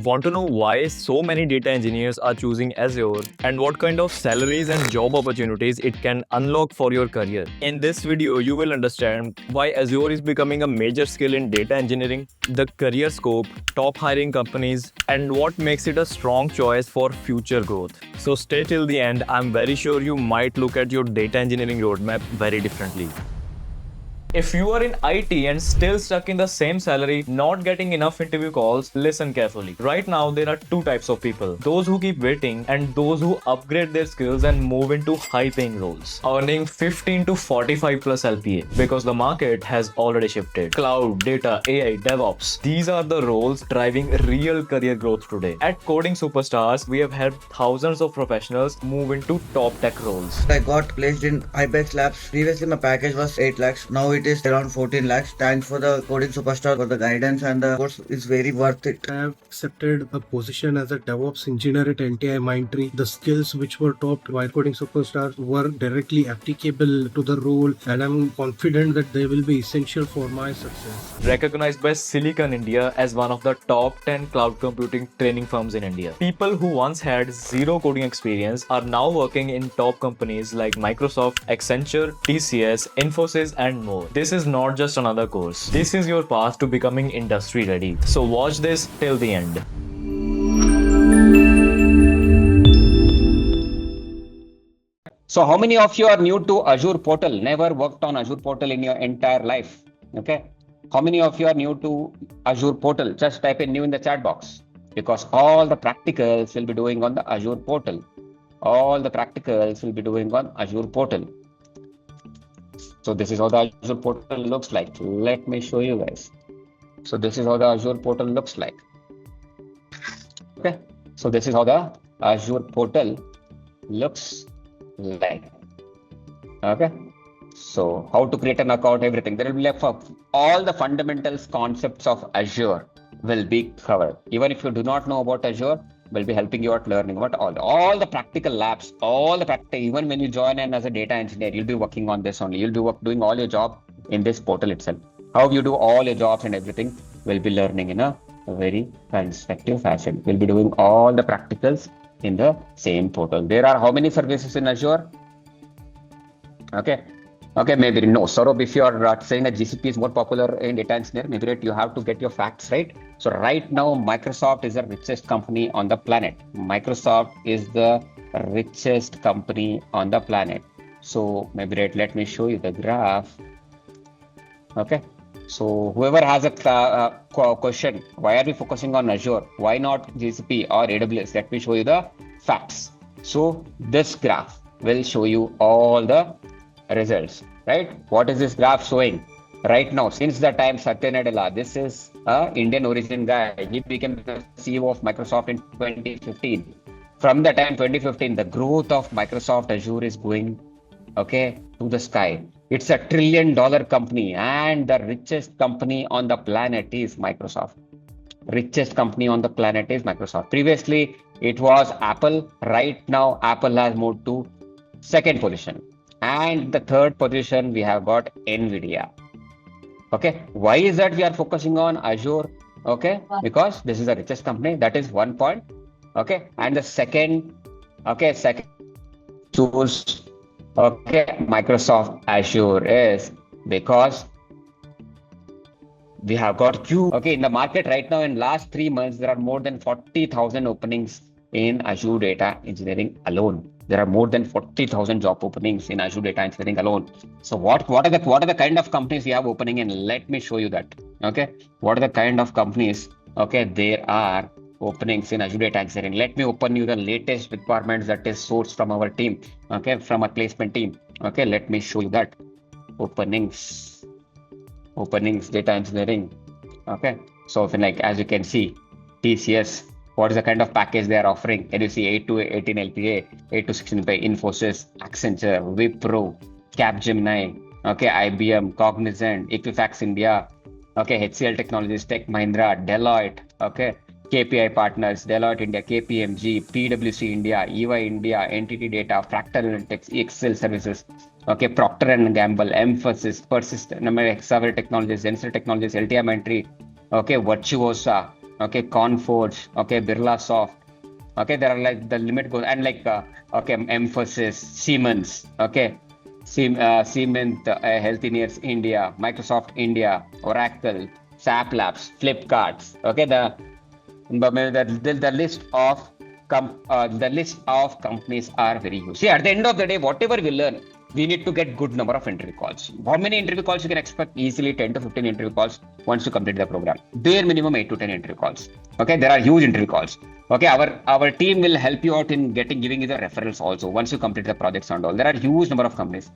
Want to know why so many data engineers are choosing Azure and what kind of salaries and job opportunities it can unlock for your career? In this video, you will understand why Azure is becoming a major skill in data engineering, the career scope, top hiring companies, and what makes it a strong choice for future growth. So stay till the end. I'm very sure you might look at your data engineering roadmap very differently. If you are in IT and still stuck in the same salary, not getting enough interview calls, listen carefully. Right now, there are two types of people. Those who keep waiting and those who upgrade their skills and move into high paying roles, earning 15 to 45 plus LPA because the market has already shifted. Cloud, data, AI, DevOps. These are the roles driving real career growth today. At Coding Superstars, we have helped thousands of professionals move into top tech roles. I got placed in Ibex Labs. Previously, my package was 8 lakhs. Now it is around 14 lakhs. Thanks for the Coding Superstar for the guidance, and the course is very worth it. I have accepted a position as a DevOps engineer at NTI Mindtree. The skills which were taught by Coding Superstar were directly applicable to the role, and I'm confident that they will be essential for my success. Recognized by Silicon India as one of the top 10 cloud computing training firms in India. People who once had zero coding experience are now working in top companies like Microsoft, Accenture, TCS, Infosys, and more. This is not just another course. This is your path to becoming industry ready. So watch this till the end. So how many of you are new to Azure portal? Never worked on Azure portal in your entire life? Okay. How many of you are new to Azure portal? Just type in new in the chat box, because all the practicals will be doing on the Azure portal. All the practicals will be doing on Azure portal. So this is how the Azure portal looks like. Let me show you guys. So this is how the Azure portal looks like. Okay. So this is how the Azure portal looks like. Okay. So how to create an account, everything. There will be like all the fundamentals concepts of Azure will be covered. Even if you do not know about Azure, we'll be helping you out learning about all the practical labs, all the practical. Even when you join in as a data engineer, you'll be working on this only. You'll be doing all your job in this portal itself. How you do all your jobs and everything, we'll be learning in a very constructive fashion. We'll be doing all the practicals in the same portal. There are how many services in Azure? Okay, maybe no. Saurabh, if you are saying that GCP is more popular in data engineer, maybe you have to get your facts right. So right now, Microsoft is the richest company on the planet. Microsoft is the richest company on the planet. So maybe let me show you the graph. Okay. So whoever has a question, why are we focusing on Azure? Why not GCP or AWS? Let me show you the facts. So this graph will show you all the results, right? What is this graph showing? Right now, since the time Satya Nadella, this is an Indian origin guy. He became the CEO of Microsoft in 2015. From the time 2015, the growth of Microsoft Azure is going, okay, to the sky. It's a $1 trillion company, and the richest company on the planet is Microsoft. Richest company on the planet is Microsoft. Previously, it was Apple. Right now, Apple has moved to second position. And the third position, we have got NVIDIA. Okay. Why is that we are focusing on Azure? Okay. Because this is the richest company. That is one point. Okay. And the second choose, okay, Microsoft Azure is because we have got in the market right now. In last 3 months, there are more than 40,000 openings in Azure Data Engineering alone. There are more than 40,000 job openings in Azure Data Engineering alone. So what are the kind of companies we have opening in? Let me show you that. Okay, what are the kind of companies? Okay, there are openings in Azure Data Engineering. Let me open you the latest requirements that is sourced from our team. Okay, from our placement team. Okay, let me show you that openings data engineering. Okay, so like as you can see, TCS. What is the kind of package they are offering? Can you see 8 to 18 LPA, 8 to 16 LPA, Infosys, Accenture, Wipro, Capgemini, okay, IBM, Cognizant, Equifax India, okay, HCL Technologies, Tech Mahindra, Deloitte, okay, KPI Partners, Deloitte India, KPMG, PwC India, EY India, Entity Data, Fractal Analytics, Excel Services, okay, Procter & Gamble, Emphasis, Persistent, Hexaware Technologies, Zenser Technologies, LTI Mindtree, okay, Virtuosa, okay, Conforge, okay, Birla Soft, okay, there are like the limit goes, and like okay, Emphasis, Siemens, okay, Siemens Healthineers India, Microsoft India, Oracle, SAP Labs, Flipkarts, okay, the list of the list of companies are very huge. See, at the end of the day, whatever we learn, we need to get good number of interview calls. How many interview calls you can expect? Easily 10 to 15 interview calls once you complete the program. Bare minimum 8 to 10 interview calls. Okay, there are huge interview calls. Okay, our team will help you out in giving you the referrals also once you complete the projects and all. There are huge number of companies.